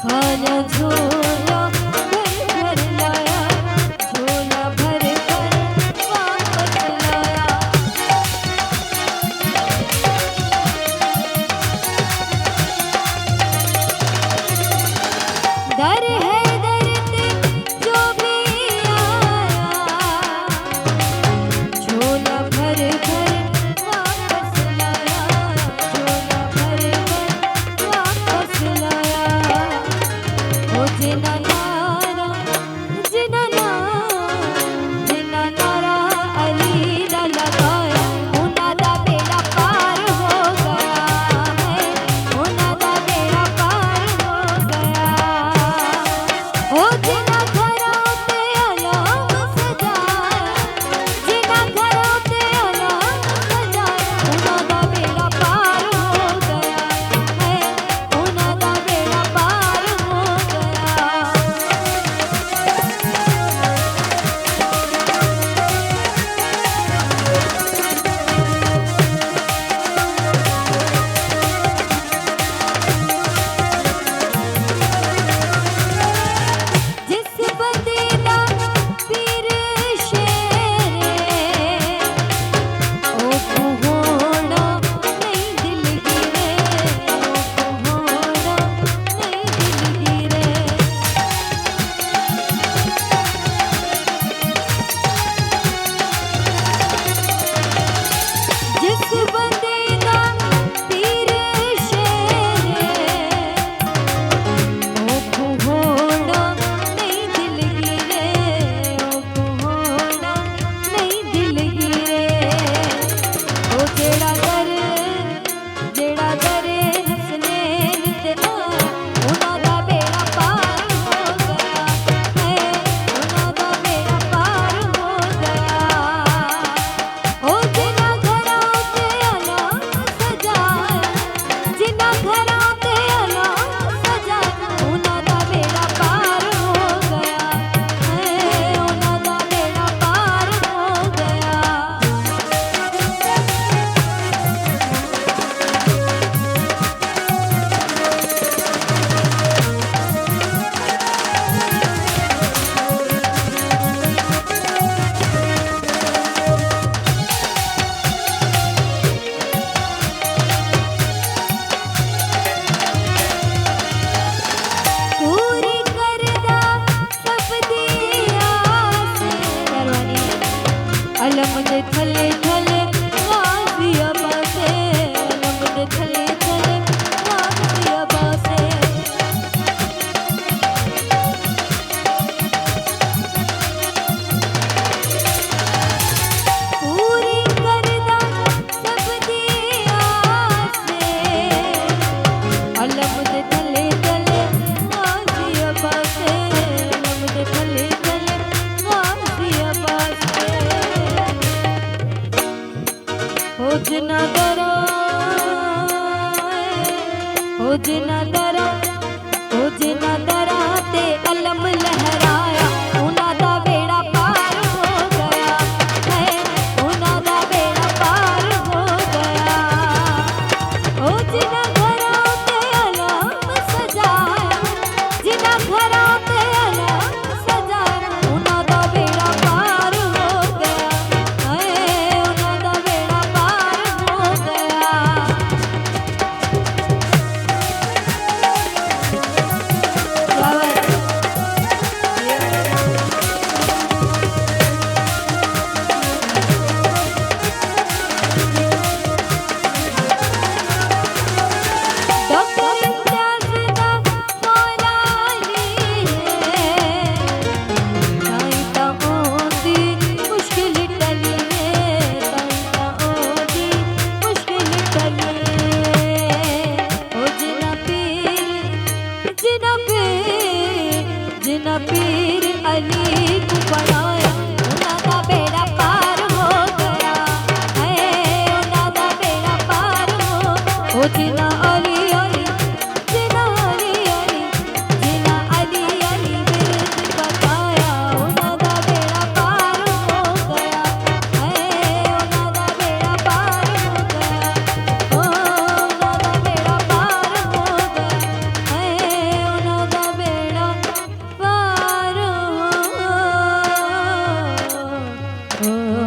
खाना झोला भर भर लाया, झोला भर कर वापस लाया। दर है दर्द जो भी आया, झोला भर कर वापस लाया, झोला भर कर वापस लाया। ओ जिना नारा जिना नारा अली दा लगाया, उन्हां दा बेड़ा पार हो गया है, उन्हां दा बेड़ा पार हो गया। ओ जिना घरां ते अलाम सजाया, जिना घरां ते अलाम सजाया, उन्हां दा बेड़ा पार हो गया है, उन्हां दा बेड़ा पार हो गया। जिस बंदे दा पीर शेरे, ओको होना नहीं दिलगीरे, ओको होना नहीं दिलगीरे। जिस बंदे दा पीर शेरे, ओको होना नहीं दिलगीरे, ओको होना नहीं दिलगीरे। ओ जेड़ा दर हसनैन ते आया, उन्हां दा बेड़ा पार हो गया है, उन्हां दा बेड़ा पार हो गया। ओ जिना घरां ते अलाम सजाया, जिना घरां ते अलाम सजाया, उन्हां दा बेड़ा पार हो गया है, उन्हां दा बेड़ा पार हो गया। पूरी करदा सब दी आस, दरवानी अलम दे थले थले गाज़िया बासे, अलम दे थले थले गाज़िया बासे। पूरी करदा सब दी आस, अलम दे थले थले गाज़िया बासे, अलम दे थले थले गाज़िया बासे। हो जिना दरा, हो जिना दरा, हो जिना दरा ते अलम लहराया, उन्हां दा बेड़ा पार हो गया है, उन्हां दा बेड़ा पार हो गया। ओ जिना घरां ते अलाम सजाया, जिना घरां ते अलाम सजाया, उन्हां दा बेड़ा पार हो गया है, उन्हां दा बेड़ा पार हो गया। जिना पीर अली को बनाया, उन्हां दा बेड़ा पार हो गया है, उन्हां दा बेड़ा पार हो। ओ जिना अली अली, जिना अली अली, जिना अली अली बिरद बताया, उन्हां दा बेड़ा पार हो गया है, उन्हां दा बेड़ा पार हो गया, ओ उन्हां दा बेड़ा पार हो गया है, उन्हां दा ओ